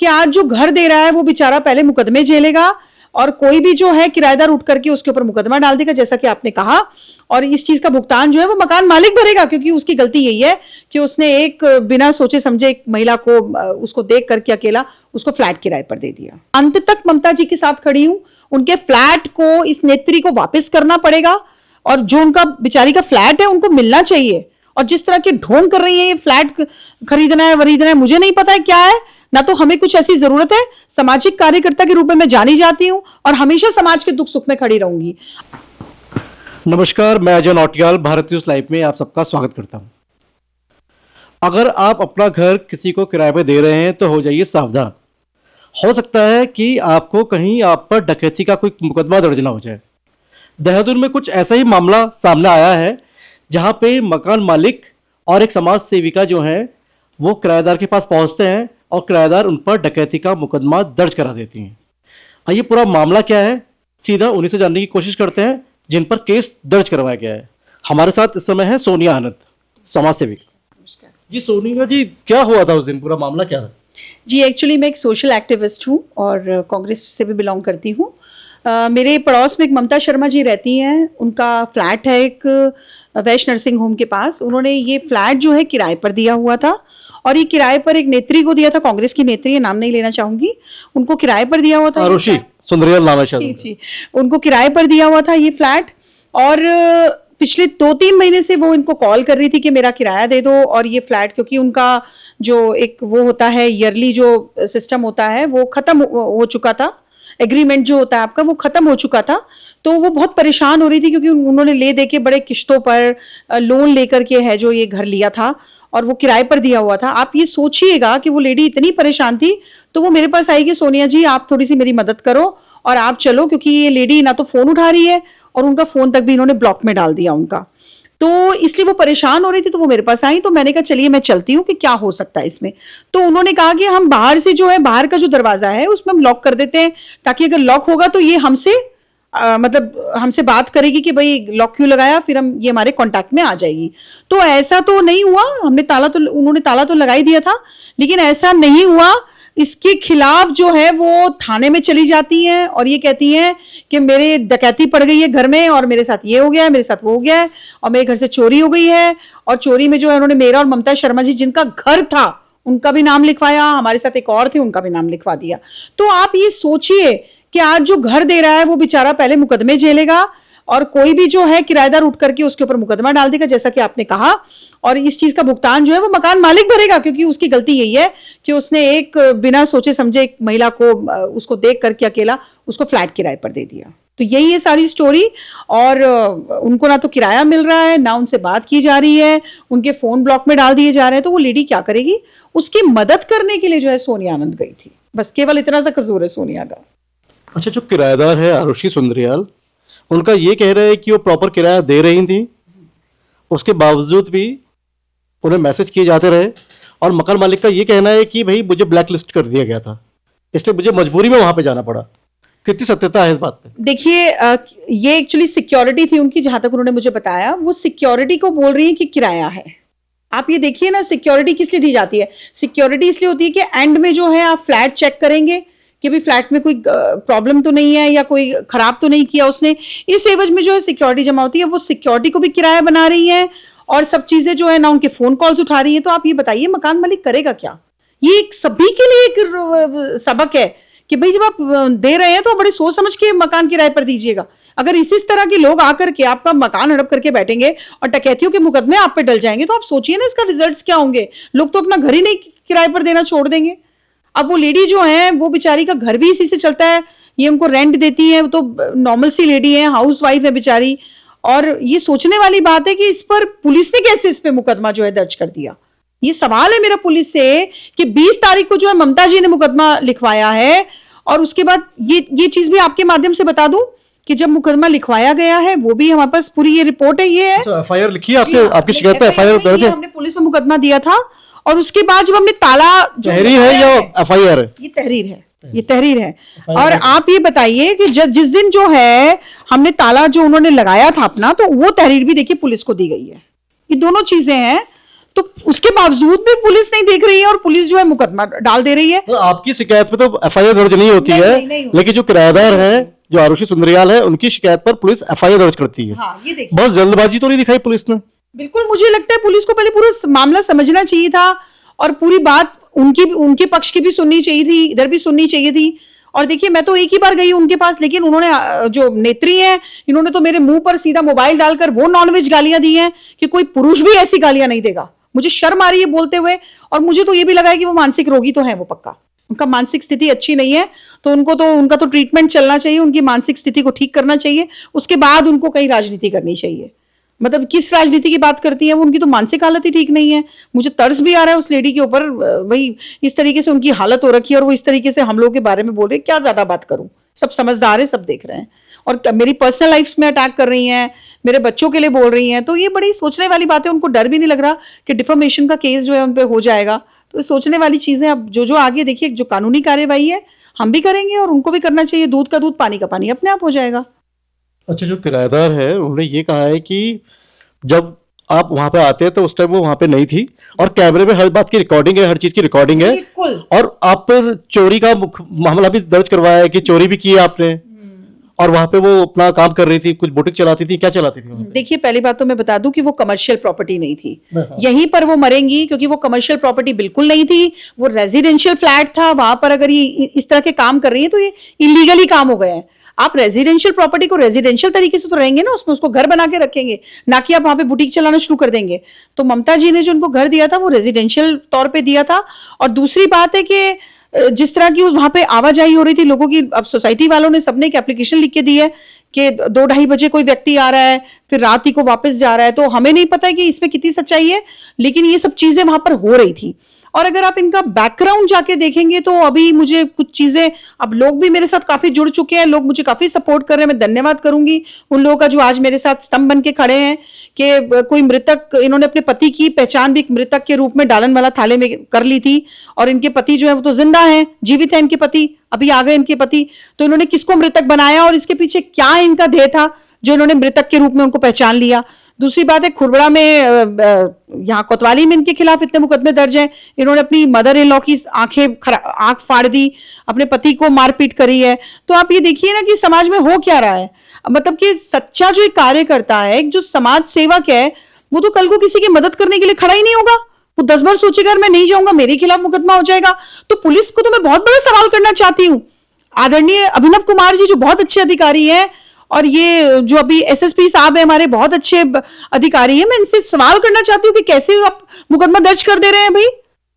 कि आज जो घर दे रहा है वो बेचारा पहले मुकदमे झेलेगा और कोई भी जो है किराएदार उठ करके उसके ऊपर मुकदमा डाल देगा, जैसा कि आपने कहा। और इस चीज का भुगतान जो है वो मकान मालिक भरेगा, क्योंकि उसकी गलती यही है कि उसने एक बिना सोचे समझे एक महिला को उसको देख करके अकेला उसको फ्लैट किराए पर दे दिया। अंत तक ममता जी के साथ खड़ी हूं। उनके फ्लैट को इस नेत्री को वापस करना पड़ेगा और जो उनका बेचारी का फ्लैट है उनको मिलना चाहिए। और जिस तरह की ढोंग कर रही है ये फ्लैट खरीदना है वरीदना है, मुझे नहीं पता है क्या है ना, तो हमें कुछ ऐसी जरूरत है। सामाजिक कार्यकर्ता के रूप में मैं जानी जाती हूं और हमेशा समाज के दुख सुख में खड़ी रहूंगी। नमस्कार, मैं अजय नौटियाल भारत न्यूज लाइव में आप सबका स्वागत करता हूं। अगर आप अपना घर किसी को किराए पे दे रहे हैं तो हो जाइए सावधान। हो सकता है कि आपको कहीं आप पर डकैती का कोई मुकदमा दर्ज ना हो जाए। देहरादून में कुछ ऐसा ही मामला सामने आया है जहां पे मकान मालिक और एक समाज सेविका जो है वो किराएदार के पास पहुंचते हैं और किराएदार उन पर डकैती का मुकदमा दर्ज करा देती हैं। आइए पूरा मामला क्या है सीधा उन्हीं से जानने की कोशिश करते हैं जिन पर केस दर्ज करवाया गया है। हमारे साथ इस समय है सोनिया आनंद, समाज सेविका। जी सोनिया जी, क्या हुआ था उस दिन, पूरा मामला क्या है? जी एक्चुअली मैं एक सोशल एक्टिविस्ट हूँ और कांग्रेस से भी बिलोंग करती हूँ। मेरे पड़ोस में एक ममता शर्मा जी रहती हैं। उनका फ्लैट है एक वैश्य नर्सिंग होम के पास। उन्होंने ये फ्लैट जो है किराए पर दिया हुआ था और ये किराए पर एक नेत्री को दिया था, कांग्रेस की नेत्री है, नाम नहीं लेना चाहूंगी, उनको किराए पर दिया हुआ था। आरुषि सुंदरियाल नाम है शायद। जी, उनको किराए पर दिया हुआ था ये फ्लैट। और पिछले 2-3 महीने से वो इनको कॉल कर रही थी कि मेरा किराया दे दो और ये फ्लैट, क्योंकि उनका जो एक वो होता है ईयरली जो सिस्टम होता है वो खत्म हो चुका था, एग्रीमेंट जो होता है आपका वो खत्म हो चुका था। तो वो बहुत परेशान हो रही थी क्योंकि उन्होंने ले दे के बड़े किश्तों पर लोन लेकर के है जो ये घर लिया था और वो किराए पर दिया हुआ था। आप ये सोचिएगा कि वो लेडी इतनी परेशान थी तो वो मेरे पास आई कि सोनिया जी आप थोड़ी सी मेरी मदद करो और आप चलो, क्योंकि ये लेडी ना तो फोन उठा रही है और उनका फोन तक भी इन्होंने ब्लॉक में डाल दिया उनका। तो इसलिए वो परेशान हो रही थी तो वो मेरे पास आई। तो मैंने कहा चलिए मैं चलती हूँ कि क्या हो सकता है इसमें। तो उन्होंने कहा कि हम बाहर से जो है बाहर का जो दरवाजा है उसमें हम लॉक कर देते हैं ताकि अगर लॉक होगा तो ये हमसे मतलब हमसे बात करेगी कि भाई लॉक क्यों लगाया, फिर हम ये हमारे कांटेक्ट में आ जाएगी। तो ऐसा तो नहीं हुआ। उन्होंने ताला तो लगा ही दिया था, लेकिन ऐसा नहीं हुआ। इसके खिलाफ जो है वो थाने में चली जाती हैं और ये कहती हैं कि मेरे डकैती पड़ गई है घर में और मेरे साथ ये हो गया है, मेरे साथ वो हो गया है और मेरे घर से चोरी हो गई है। और चोरी में जो है उन्होंने मेरा और ममता शर्मा जी जिनका घर था उनका भी नाम लिखवाया, हमारे साथ एक और थे उनका भी नाम लिखवा दिया। तो आप ये सोचिए कि आज जो घर दे रहा है वो बेचारा पहले मुकदमे झेलेगा और कोई भी जो है किराएदार उठ करके उसके ऊपर मुकदमा डाल देगा, जैसा कि आपने कहा। और इस चीज का भुगतान जो है वो मकान मालिक भरेगा, क्योंकि उसकी गलती यही है कि उसने एक बिना सोचे समझे एक महिला को उसको देख करके अकेला उसको फ्लैट किराए पर दे दिया। तो यही है सारी स्टोरी। और उनको ना तो किराया मिल रहा है ना उनसे बात की जा रही है, उनके फोन ब्लॉक में डाल दिए जा रहे हैं। तो वो लेडी क्या करेगी? उसकी मदद करने के लिए जो है सोनिया आनंद गई थी, बस केवल इतना सा कसूर है सोनिया का। अच्छा, जो किराएदार है आरुषि सुंदरियाल, उनका ये कह रहे हैं कि वो प्रॉपर किराया दे रही थी, उसके बावजूद भी उन्हें मैसेज किए जाते रहे और मकान मालिक का ये कहना है कि भाई मुझे ब्लैक लिस्ट कर दिया गया था, इसलिए मुझे मजबूरी में वहां पे जाना पड़ा। कितनी सत्यता है इस बात पे? देखिए ये एक्चुअली सिक्योरिटी थी उनकी, जहां तक उन्होंने मुझे बताया। वो सिक्योरिटी को बोल रही है कि किराया है। आप ये देखिए ना, सिक्योरिटी किस लिए दी जाती है? सिक्योरिटी इसलिए होती है कि एंड में जो है आप फ्लैट चेक करेंगे कि भाई फ्लैट में कोई प्रॉब्लम तो नहीं है या कोई खराब तो नहीं किया उसने। इस एवज में जो है सिक्योरिटी जमा होती है। वो सिक्योरिटी को भी किराया बना रही है और सब चीजें जो है ना उनके फोन कॉल्स उठा रही है। तो आप ये बताइए मकान मालिक करेगा क्या? ये एक सभी के लिए एक सबक है कि भाई जब आप दे रहे हैं तो बड़े सोच समझ के मकान किराए पर दीजिएगा। अगर इसी तरह के लोग आकर के आपका मकान हड़प करके बैठेंगे और डकैतियों के मुकदमे आप पे डल जाएंगे तो आप सोचिए ना इसका रिजल्ट्स क्या होंगे। लोग तो अपना घर ही नहीं किराए पर देना छोड़ देंगे। अब वो लेडी जो है वो बेचारी का घर भी इसी से चलता है, ये उनको रेंट देती है, वो तो नॉर्मल सी लेडी है, हाउस वाइफ है बेचारी। और ये सोचने वाली बात है कि इस पर पुलिस ने कैसे इस पे मुकदमा जो है दर्ज कर दिया। ये सवाल है मेरा पुलिस से कि 20 तारीख को जो है ममता जी ने मुकदमा लिखवाया है। और उसके बाद ये चीज भी आपके माध्यम से बता दूं कि जब मुकदमा लिखवाया गया है वो भी हमारे पास पूरी ये रिपोर्ट है। ये है एफआईआर लिखी है आपने, आपकी शिकायत पे एफआईआर दर्ज है? हमने पुलिस में मुकदमा दिया था और उसके बाद जब हमने ताला तहरीर है या एफआईआर है? ये तहरीर है, ये तहरीर है। और आप ये बताइए कि जिस दिन जो है हमने ताला जो उन्होंने लगाया था अपना, तो वो तहरीर भी देखिए पुलिस को दी गई है। ये दोनों चीजें हैं। तो उसके बावजूद भी पुलिस नहीं देख रही है और पुलिस जो है मुकदमा डाल दे रही है। तो आपकी शिकायत पे तो एफआईआर दर्ज नहीं होती है, नहीं लेकिन जो किराएदार है, जो आरुषि सुंदरियाल है, उनकी शिकायत पर पुलिस एफआईआर दर्ज करती है। हाँ, ये देखिए, बस जल्दबाजी तो नहीं दिखाई पुलिस ने। बिल्कुल मुझे लगता है पुलिस को पहले पूरा मामला समझना चाहिए था और पूरी बात उनके पक्ष की भी सुननी चाहिए थी, इधर भी सुननी चाहिए थी। और देखिए, मैं तो एक ही बार गई उनके पास, लेकिन उन्होंने जो नेत्री हैं, इन्होंने तो मेरे मुंह पर सीधा मोबाइल डालकर वो नॉनवेज गालियां दी हैं कि कोई पुरुष भी ऐसी गालियां नहीं देगा। मुझे शर्म आ रही है बोलते हुए, और मुझे तो ये भी लगा है कि वो मानसिक रोगी तो है, वो पक्का उनका मानसिक स्थिति अच्छी नहीं है, तो उनका तो ट्रीटमेंट चलना चाहिए, उनकी मानसिक स्थिति को ठीक करना चाहिए, उसके बाद उनको कहीं राजनीति करनी चाहिए। मतलब किस राजनीति की बात करती है वो, उनकी तो मानसिक हालत ही ठीक नहीं है। मुझे तरस भी आ रहा है उस लेडी के ऊपर, भाई इस तरीके से उनकी हालत हो रखी है और वो इस तरीके से हम लोगों के बारे में बोल रहे हैं, क्या ज्यादा बात करूं, सब समझदार है, सब देख रहे हैं, और मेरी पर्सनल लाइफ में अटैक कर रही हैं, मेरे बच्चों के लिए बोल रही हैं। तो ये बड़ी सोचने वाली बात है, उनको डर भी नहीं लग रहा कि डिफेमेशन का केस जो है उन पर हो जाएगा। तो ये सोचने वाली चीजें, अब जो आगे देखिए, जो कानूनी कार्यवाही है हम भी करेंगे और उनको भी करना चाहिए, दूध का दूध पानी का पानी अपने आप हो जाएगा। अच्छा, जो किराएदार है उन्होंने ये कहा है कि जब आप वहां पे आते हैं तो उस टाइम वो वहां पे नहीं थी, और कैमरे में हर बात की रिकॉर्डिंग है, हर चीज की रिकॉर्डिंग है, और आप पर चोरी का मामला भी दर्ज करवाया है कि चोरी भी की है आपने, और वहां पे वो अपना काम कर रही थी, कुछ बुटीक चलाती थी, क्या चलाती थी? देखिए, पहली बात तो मैं बता दूं कि वो कमर्शियल प्रॉपर्टी नहीं थी, यहीं पर वो मरेंगी, क्योंकि वो कमर्शियल प्रॉपर्टी बिल्कुल नहीं थी, वो रेजिडेंशियल फ्लैट था। वहां पर अगर ये इस तरह के काम कर रही है तो ये इलीगली काम हो गए हैं। आप रेजिडेंशियल प्रॉपर्टी को रेजिडेंशियल तरीके से तो रहेंगे ना, उसमें उसको घर बना के रखेंगे, ना कि आप वहां पे बुटीक चलाना शुरू कर देंगे। तो ममता जी ने जो उनको घर दिया था वो रेजिडेंशियल तौर पे दिया था। और दूसरी बात है कि जिस तरह की वहां पे आवाजाही हो रही थी लोगों की, अब सोसाइटी वालों ने सबने एक एप्लीकेशन लिख के दी है कि 2-2:30 बजे कोई व्यक्ति आ रहा है, फिर रात ही को वापस जा रहा है। तो हमें नहीं पता है कि इसमें कितनी सच्चाई है, लेकिन ये सब चीजें वहां पर हो रही थी। और अगर आप इनका बैकग्राउंड जाके देखेंगे तो अभी मुझे कुछ चीजें, अब लोग भी मेरे साथ काफी जुड़ चुके हैं, लोग मुझे काफी सपोर्ट कर रहे हैं। मैं धन्यवाद करूंगी उन लोगों का जो आज मेरे साथ स्तंभ बन के खड़े हैं कि कोई मृतक, इन्होंने अपने पति की पहचान भी एक मृतक के रूप में डालन वाला थाले में कर ली थी, और इनके पति जो है वो तो जिंदा है, जीवित है इनके पति, अभी आ गए इनके पति। तो इन्होंने किसको मृतक बनाया और इसके पीछे क्या इनका ध्येय था जो इन्होंने मृतक के रूप में उनको पहचान लिया। दूसरी बात है, खुरबड़ा में, यहाँ कोतवाली में इनके खिलाफ इतने मुकदमे दर्ज हैं। इन्होंने अपनी मदर इन लॉ की आंख फाड़ दी, अपने पति को मारपीट करी है। तो आप ये देखिए ना कि समाज में हो क्या रहा है। मतलब कि सच्चा जो एक कार्यकर्ता है, जो समाज सेवक है, वो तो कल को किसी की मदद करने के लिए खड़ा ही नहीं होगा। वो 10 बार सोचेगा मैं नहीं जाऊंगा, मेरे खिलाफ मुकदमा हो जाएगा। तो पुलिस को तो मैं बहुत बड़ा सवाल करना चाहती हूँ। आदरणीय अभिनव कुमार जी जो बहुत अच्छे अधिकारी हैं, और ये जो अभी एसएसपी साहब है हमारे, बहुत अच्छे अधिकारी हैं, मैं इनसे सवाल करना चाहती हूँ कि कैसे आप मुकदमा दर्ज कर दे रहे हैं। भाई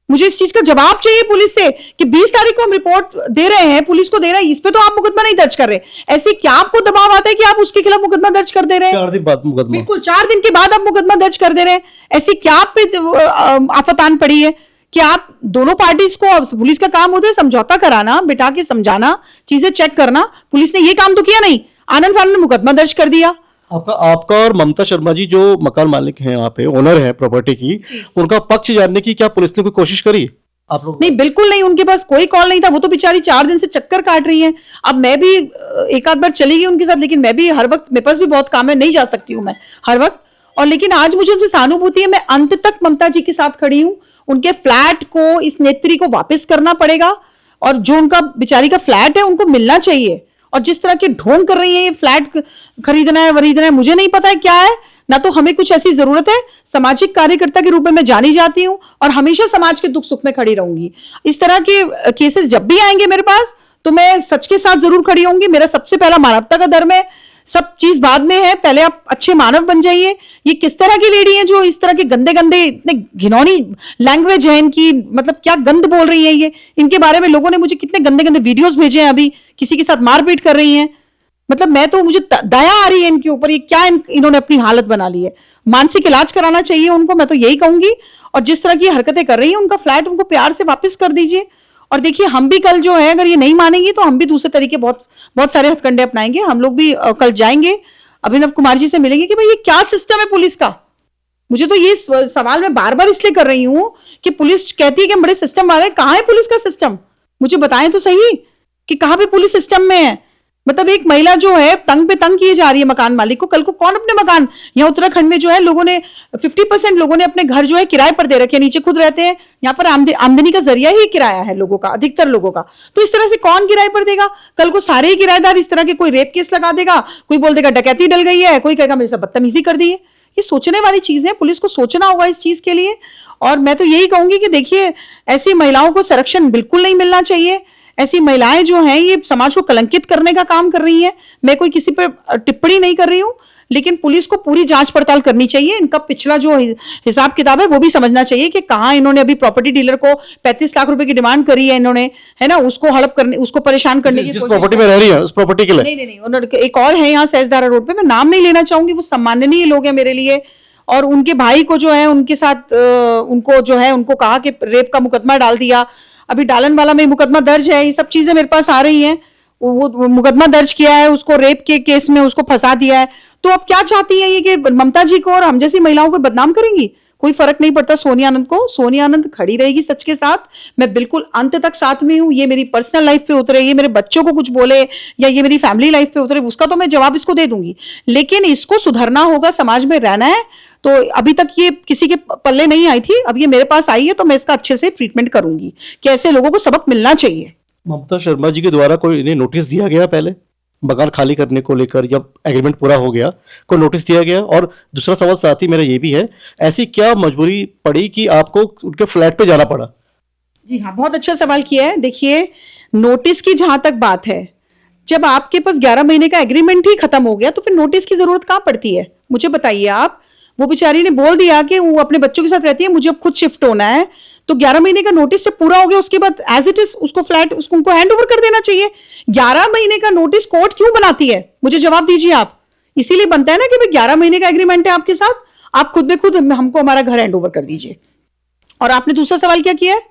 मुझे इस चीज का जवाब चाहिए पुलिस से कि 20 तारीख को हम रिपोर्ट दे रहे हैं, पुलिस को दे रहे हैं, इस पे तो आप मुकदमा नहीं दर्ज कर रहे। ऐसे क्या आपको दबाव आता है कि आप उसके खिलाफ मुकदमा दर्ज कर दे रहे हैं? 4 दिन बाद मुकदमा, बिल्कुल 4 दिन के बाद आप मुकदमा दर्ज कर दे रहे हैं। ऐसी क्या आप पे आफतान पड़ी है कि आप दोनों पार्टीज को, पुलिस का काम होता है समझौता कराना, बिठा के समझाना, चीजें चेक करना। पुलिस ने ये काम तो किया नहीं, आनंद फानंद ने मुकदमा दर्ज कर दिया। आपका और ममता शर्मा जी जो मकान मालिक हैं, वहाँ पे ओनर है प्रॉपर्टी की, उनका पक्ष जानने की क्या पुलिस ने कोई कोशिश करी आप लोग? नहीं, बिल्कुल नहीं, उनके पास कोई कॉल नहीं था। वो तो बेचारी 4 दिन से चक्कर काट रही हैं। अब मैं भी एक आध बार चली गई उनके साथ, लेकिन मैं भी हर वक्त, मेरे पास भी बहुत काम है, नहीं जा सकती हूँ मैं हर वक्त। और लेकिन आज मुझे उनसे सहानुभूति है, मैं अंत तक ममता जी के साथ खड़ी हूँ। उनके फ्लैट को, इस नेत्री को वापस करना पड़ेगा, और जो उनका बेचारी का फ्लैट है उनको मिलना चाहिए। और जिस तरह के ढोंग कर रही है, ये फ्लैट खरीदना है वरीदना है, मुझे नहीं पता है क्या है ना। तो हमें कुछ ऐसी जरूरत है, सामाजिक कार्यकर्ता के रूप में मैं जानी जाती हूं और हमेशा समाज के दुख सुख में खड़ी रहूंगी। इस तरह के केसेस जब भी आएंगे मेरे पास तो मैं सच के साथ जरूर खड़ी होंगी। मेरा सबसे पहला मानवता का धर्म है, सब चीज बाद में है, पहले आप अच्छे मानव बन जाइए। ये किस तरह की लेडी है जो इस तरह के गंदे गंदे, इतने घिनौनी लैंग्वेज है इनकी, मतलब क्या गंद बोल रही है ये। इनके बारे में लोगों ने मुझे कितने गंदे गंदे वीडियोस भेजे हैं, अभी किसी के साथ मारपीट कर रही हैं। मतलब मैं तो, मुझे दया आ रही है इनके ऊपर, ये क्या इन्होंने अपनी हालत बना ली है। मानसिक इलाज कराना चाहिए उनको, मैं तो यही कहूंगी। और जिस तरह की हरकतें कर रही है, उनका फ्लैट उनको प्यार से वापस कर दीजिए। और देखिए, हम भी कल जो है, अगर ये नहीं मानेंगे तो हम भी दूसरे तरीके बहुत सारे हथकंडे अपनाएंगे। हम लोग भी कल जाएंगे, अभिनव कुमार जी से मिलेंगे कि भाई ये क्या सिस्टम है पुलिस का। मुझे तो ये सवाल मैं बार बार इसलिए कर रही हूं कि पुलिस कहती है कि हम बड़े सिस्टम वाले, कहां है पुलिस का सिस्टम? मुझे बताएं तो सही कि कहां पे पुलिस सिस्टम में है। मतलब एक महिला जो है तंग पे तंग किए जा रही है मकान मालिक को। कल को कौन अपने मकान, यहाँ उत्तराखंड में जो है लोगों ने 50% लोगों ने अपने घर जो है किराए पर दे रखे हैं, नीचे खुद रहते हैं। यहाँ पर आमदनी का जरिया ही किराया है लोगों का, अधिकतर लोगों का। तो इस तरह से कौन किराए पर देगा? कल को सारे ही किराएदार इस तरह के, कोई रेप केस लगा देगा, कोई बोल देगा डकैती डल गई है, कोई कहेगा मेरे साथ बदतमीजी कर दी है। ये सोचने वाली चीज है, पुलिस को सोचना होगा इस चीज के लिए। और मैं तो यही कहूंगी कि देखिए, ऐसी महिलाओं को संरक्षण बिल्कुल नहीं मिलना चाहिए। ऐसी महिलाएं जो हैं ये समाज को कलंकित करने का काम कर रही हैं। मैं कोई किसी पर टिप्पणी नहीं कर रही हूं, लेकिन पुलिस को पूरी जांच पड़ताल करनी चाहिए। इनका पिछला जो हिसाब किताब है वो भी समझना चाहिए कि कहाँ इन्होंने अभी प्रॉपर्टी डीलर को 35 लाख रुपए की डिमांड करी है इन्होंने, है ना, उसको हड़प करने, उसको परेशान करने की जिस प्रॉपर्टी में रह रही है उस प्रॉपर्टी के लिए। नहीं, उन्होंने एक और है यहाँ सहजदारा रोड पे, मैं नाम नहीं लेना चाहूंगी, वो सम्माननीय लोग हैं मेरे लिए। और उनके भाई को जो है उनके साथ उनको जो है उनको कहा कि रेप का मुकदमा डाल दिया। अभी डालन वाला में मुकदमा दर्ज है, ये सब चीजें मेरे पास आ रही हैं। वो मुकदमा दर्ज किया है, उसको रेप के केस में उसको फंसा दिया है। तो अब क्या चाहती है ये कि ममता जी को और हम जैसी महिलाओं को बदनाम करेंगी? कोई फर्क नहीं पड़ता सोनिया आनंद को। सोनिया आनंद खड़ी रहेगी सच के साथ, मैं बिल्कुल अंत तक साथ में हूं। ये मेरी पर्सनल लाइफ पे उतरे, ये मेरे बच्चों को कुछ बोले, या ये मेरी फैमिली लाइफ पे उतरे, उसका तो मैं जवाब इसको दे दूंगी। लेकिन इसको सुधरना होगा, समाज में रहना है। तो अभी तक ये किसी के पल्ले नहीं आई थी, अब ये मेरे पास आई है तो मैं इसका अच्छे से ट्रीटमेंट करूंगी कि ऐसे लोगों को सबक मिलना चाहिए। ममता शर्मा जी के द्वारा कोई इन्हें नोटिस दिया गया पहले मकान खाली करने को लेकर, जब एग्रीमेंट पूरा हो गया कोई नोटिस दिया गया? और दूसरा सवाल साथ ही मेरा ये भी है, ऐसी क्या मजबूरी पड़ी कि आपको उनके फ्लैट पे जाना पड़ा? जी हाँ, बहुत अच्छा सवाल किया है। देखिए, नोटिस की जहां तक बात है, जब आपके पास 11 महीने का एग्रीमेंट ही खत्म हो गया तो फिर नोटिस की जरूरत कहां पड़ती है? मुझे बताइए आप। वो बेचारी ने बोल दिया कि वो अपने बच्चों के साथ रहती है, मुझे अब खुद शिफ्ट होना है, तो 11 महीने का नोटिस जब पूरा हो गया उसके बाद एज इट इज उसको फ्लैट उसको उनको हैंड ओवर कर देना चाहिए। 11 महीने का नोटिस कोर्ट क्यों बनाती है? मुझे जवाब दीजिए आप। इसीलिए बनता है ना कि भाई 11 महीने का एग्रीमेंट है आपके साथ, आप खुद में खुद हमको हमारा घर हैंड ओवर कर दीजिए। और आपने दूसरा सवाल क्या किया है?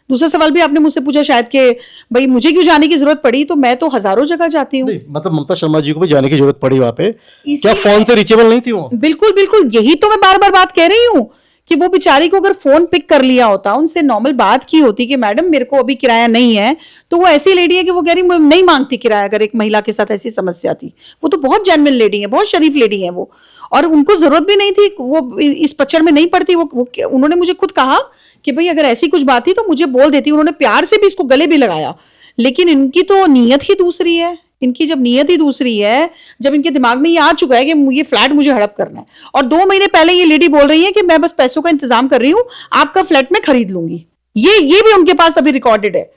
दूसरा सवाल भी आपने मुझसे पूछा शायद कि भाई मुझे क्यों जाने की जरूरत पड़ी। तो मैं तो हजारों जगह जाती हूँ। मतलब ममता शर्मा जी को भी जाने की जरूरत पड़ी वहां पे? क्या इसीलिए- फोन से रीचेबल नहीं थी वो? बिल्कुल बिल्कुल, यही तो मैं बार बार बात कह रही हूँ कि वो बेचारी को अगर फोन पिक कर लिया होता, उनसे नॉर्मल बात की होती कि मैडम मेरे को अभी किराया नहीं है, तो वो ऐसी लेडी है कि वो कह रही मैं नहीं मांगती किराया। अगर एक महिला के साथ ऐसी समस्या थी, वो तो बहुत जेन्युइन लेडी है, बहुत शरीफ लेडी है वो, और उनको जरूरत भी नहीं थी, वो इस पचड़ में नहीं पड़ती। वो उन्होंने मुझे खुद कहा कि भाई अगर ऐसी कुछ बात थी तो मुझे बोल देती। उन्होंने प्यार से भी इसको गले भी लगाया। लेकिन इनकी तो नीयत ही दूसरी है। इनकी जब नीयत ही दूसरी है, जब इनके दिमाग में ये आ चुका है कि ये फ्लैट मुझे हड़प करना है, और 2 महीने पहले ये लेडी बोल रही है कि मैं बस पैसों का इंतजाम कर रही हूं, आपका फ्लैट में खरीद लूंगी। ये भी उनके पास अभी रिकॉर्डेड है।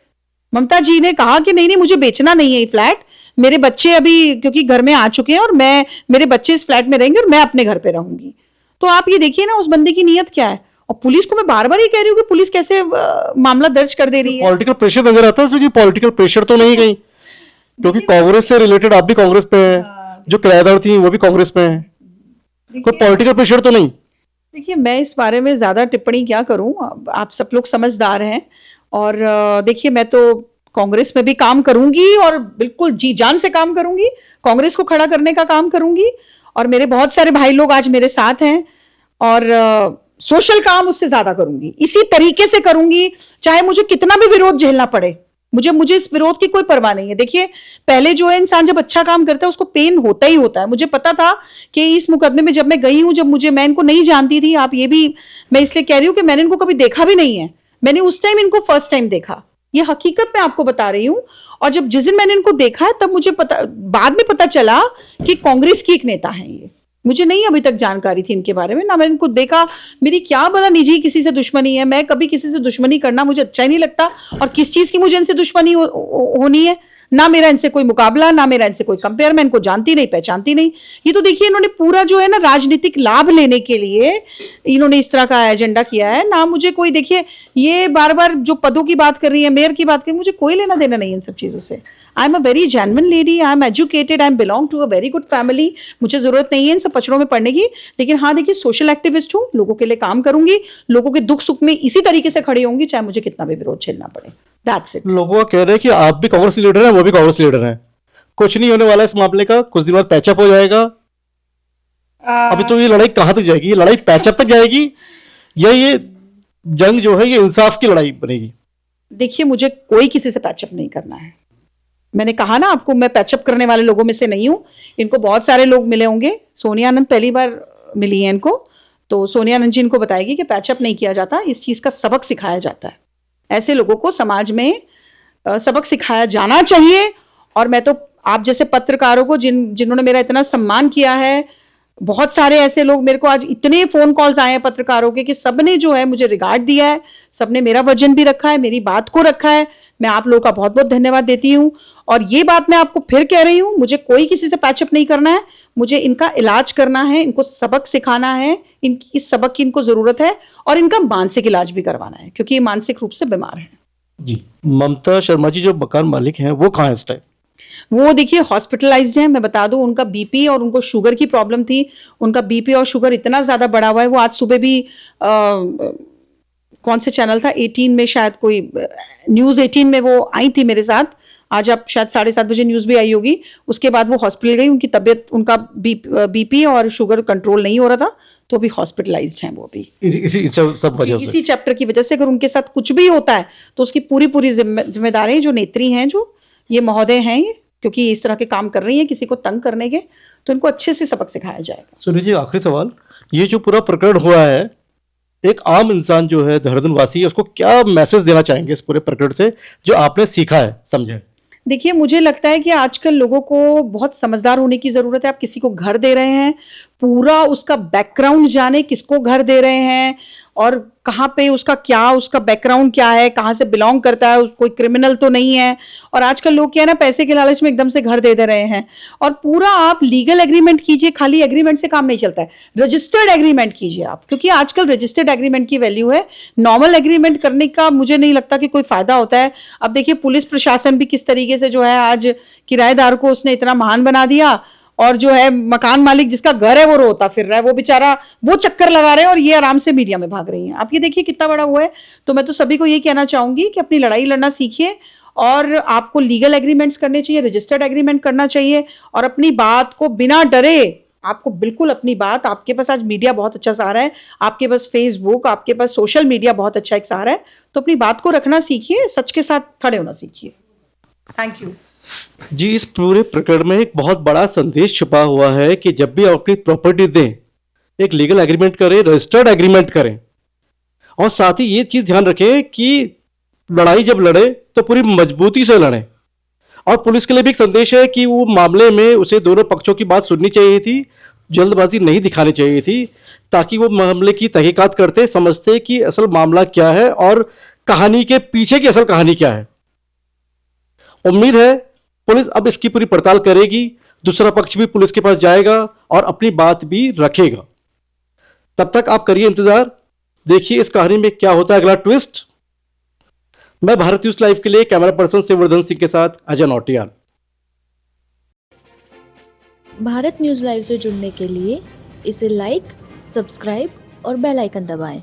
ममता जी ने कहा कि नहीं मुझे बेचना नहीं है ये फ्लैट, मेरे बच्चे अभी क्योंकि घर में आ चुके हैं और मेरे बच्चे इस फ्लैट में रहेंगे और मैं अपने घर पे रहूंगी। तो आप ये देखिए ना उस बंदे की नीयत क्या है। और पुलिस को मैं बार बार ये कह रही हूँ कि पुलिस कैसे मामला दर्ज कर दे रही है। पॉलिटिकल प्रेशर नजर आता है इसमें कि पॉलिटिकल प्रेशर तो नहीं कहीं? क्योंकि कांग्रेस से रिलेटेड आप भी कांग्रेस पे हैं, जो किराएदार थी वो भी कांग्रेस पे हैं, कोई पॉलिटिकल प्रेशर तो नहीं? देखिए, मैं इस बारे में ज्यादा टिप्पणी क्या करूं, आप सब लोग समझदार हैं। और देखिए, मैं तो कांग्रेस में भी काम करूंगी और बिल्कुल जी जान से काम करूंगी, कांग्रेस को खड़ा करने का काम करूंगी। और मेरे बहुत सारे भाई लोग आज मेरे साथ हैं, और सोशल काम उससे ज्यादा करूंगी, इसी तरीके से करूंगी, चाहे मुझे कितना भी विरोध झेलना पड़े। मुझे इस विरोध की कोई परवाह नहीं है। देखिए, पहले जो है इंसान जब अच्छा काम करता है उसको पेन होता ही होता है। मुझे पता था कि इस मुकदमे में जब मैं गई हूं, जब मैं इनको नहीं जानती थी, आप ये भी मैं इसलिए कह रही हूं कि मैंने इनको कभी देखा भी नहीं है, मैंने उस टाइम इनको फर्स्ट टाइम देखा, ये हकीकत मैं आपको बता रही हूं। और जिस दिन मैंने इनको देखा है तब मुझे बाद में पता चला कि कांग्रेस की एक नेता है ये। मुझे नहीं अभी तक जानकारी थी इनके बारे में, ना मैंने इनको देखा। मेरी क्या बड़ा निजी किसी से दुश्मनी है, मैं कभी किसी से दुश्मनी करना मुझे अच्छा ही नहीं लगता। और किस चीज की मुझे इनसे दुश्मनी होनी है? ना मेरा इनसे कोई मुकाबला, ना मेरा इनसे कोई कंपेयर, मैं इनको जानती नहीं पहचानती नहीं। ये तो देखिए इन्होंने पूरा जो है ना राजनीतिक लाभ लेने के लिए इन्होंने इस तरह का एजेंडा किया है। ना मुझे कोई, देखिए ये बार बार जो पदों की बात कर रही है, मेयर की बात कर रही है, मुझे कोई लेना देना नहीं इन सब चीजों से। I am a very genuine lady, I am educated, I am belong to a very good family. मुझे जरूरत नहीं है इन सब पचड़ों में पड़ने की। लेकिन हाँ देखिए, सोशल एक्टिविस्ट हूँ, लोगों के लिए काम करूंगी, लोगों के दुख सुख में इसी तरीके से खड़ी होंगी, चाहे मुझे कितना भी विरोध झेलना पड़े। That's it. लोगों का कह रहे हैं कि आप भी कांग्रेस लीडर हैं, वो भी कांग्रेस लीडर हैं, कुछ नहीं होने वाला इस मामले का, कुछ दिन बाद पैचअप हो जाएगा। अभी तो ये लड़ाई कहां तक जाएगी? ये लड़ाई पैचअप तक जाएगी या ये जंग जो है ये इंसाफ की लड़ाई बनेगी? देखिए, मुझे कोई किसी से पैचअप नहीं करना है। मैंने कहा ना आपको, मैं पैचअप करने वाले लोगों में से नहीं हूँ। इनको बहुत सारे लोग मिले होंगे, सोनिया आनंद पहली बार मिली है इनको, तो सोनिया आनंद जी इनको बताएगी कि पैचअप नहीं किया जाता, इस चीज़ का सबक सिखाया जाता है। ऐसे लोगों को समाज में सबक सिखाया जाना चाहिए। और मैं तो आप जैसे पत्रकारों को जिन्होंने मेरा इतना सम्मान किया है, बहुत सारे ऐसे लोग, मेरे को आज इतने फोन कॉल्स आए हैं पत्रकारों के कि सबने जो है मुझे रिगार्ड दिया है, सबने मेरा वजन भी रखा है, मेरी बात को रखा है। मैं आप लोगों का बहुत बहुत धन्यवाद देती हूँ। और ये बात मैं आपको फिर कह रही हूँ, मुझे कोई किसी से पैचअप नहीं करना है, मुझे इनका इलाज करना है, इनको सबक सिखाना है, इनकी इस सबक की इनको जरूरत है, और इनका मानसिक इलाज भी करवाना है क्योंकि ये मानसिक रूप से बीमार है। जी, ममता शर्मा जी जो मकान मालिक हैं वो कहाँ हैं इस टाइम? वो देखिए हॉस्पिटलाइज्ड है। मैं बता दूं, उनका बीपी और उनको शुगर की प्रॉब्लम थी। उनका बीपी और शुगर इतना ज्यादा बढ़ा हुआ है, वो आज सुबह भी कौन से चैनल था, 18 में शायद, कोई न्यूज़ 18 में वो आई थी मेरे साथ। आज आप शायद 7:30 बजे न्यूज़ भी आई होगी। उसके बाद वो हॉस्पिटल गई, उनकी तबीयत, उनका बीपी और शुगर कंट्रोल नहीं हो रहा था, तो अभी हॉस्पिटलाइज्ड हैं वो भी इसी सब वजह से, इसी चैप्टर की वजह से। अगर उनके साथ कुछ भी होता है तो उसकी पूरी पूरी जिम्मेदारी जो नेत्री हैं, जो ये महोदय हैं, ये क्योंकि इस तरह के काम कर रही हैं किसी को तंग करने के, तो इनको अच्छे से सबक सिखाया जाएगा। सुनिए जी, आखिरी सवाल, ये जो पूरा प्रकरण हुआ है, एक आम इंसान जो है, देहरादून वासी है, उसको क्या मैसेज देना चाहेंगे इस पूरे प्रकरण से जो आपने सीखा है, समझे? देखिए, मुझे लगता है कि आजकल लोगों को बहुत समझदार होने की ज़रूरत है। आप किसी को घर दे रहे हैं, पूरा उसका बैकग्राउंड जाने, किसको घर दे रहे हैं और कहाँ पे उसका बैकग्राउंड क्या है, कहाँ से बिलोंग करता है, कोई क्रिमिनल तो नहीं है। और आजकल लोग क्या है ना, पैसे के लालच में एकदम से घर दे रहे हैं। और पूरा आप लीगल एग्रीमेंट कीजिए, खाली एग्रीमेंट से काम नहीं चलता है, रजिस्टर्ड एग्रीमेंट कीजिए आप, क्योंकि आजकल रजिस्टर्ड एग्रीमेंट की वैल्यू है। नॉर्मल एग्रीमेंट करने का मुझे नहीं लगता कि कोई फायदा होता है। अब देखिए पुलिस प्रशासन भी किस तरीके से जो है आज किराएदार को उसने इतना महान बना दिया, और जो है मकान मालिक जिसका घर है वो रोता फिर रहा है, वो बेचारा वो चक्कर लगा रहे हैं और ये आराम से मीडिया में भाग रही हैं। आप ये देखिए कितना बड़ा हुआ है। तो मैं तो सभी को ये कहना चाहूंगी कि अपनी लड़ाई लड़ना सीखिए, और आपको लीगल एग्रीमेंट्स करने चाहिए, रजिस्टर्ड एग्रीमेंट करना चाहिए, और अपनी बात को बिना डरे, आपको बिल्कुल अपनी बात, आपके पास आज मीडिया बहुत अच्छा सहारा है, आपके पास फेसबुक, आपके पास सोशल मीडिया बहुत अच्छा एक सहारा है, तो अपनी बात को रखना सीखिए, सच के साथ खड़े होना सीखिए। थैंक यू जी। इस पूरे प्रकरण में एक बहुत बड़ा संदेश छुपा हुआ है कि जब भी आप अपनी प्रॉपर्टी दें, एक लीगल एग्रीमेंट करें, रजिस्टर्ड एग्रीमेंट करें, और साथ ही ये चीज ध्यान रखें कि लड़ाई जब लड़े तो पूरी मजबूती से लड़ें। और पुलिस के लिए भी एक संदेश है कि वो मामले में उसे दोनों पक्षों की बात सुननी चाहिए थी, जल्दबाजी नहीं दिखानी चाहिए थी, ताकि वो मामले की तहकीकात करते, समझते कि असल मामला क्या है और कहानी के पीछे की असल कहानी क्या है। उम्मीद है पुलिस अब इसकी पूरी पड़ताल करेगी, दूसरा पक्ष भी पुलिस के पास जाएगा और अपनी बात भी रखेगा। तब तक आप करिए इंतजार, देखिए इस कहानी में क्या होता है अगला ट्विस्ट। मैं भारत न्यूज लाइव के लिए कैमरा पर्सन शिववर्धन सिंह के साथ अजय नौटियाल। भारत न्यूज लाइव से जुड़ने के लिए इसे लाइक, सब्सक्राइब और बेल आइकन दबाएं।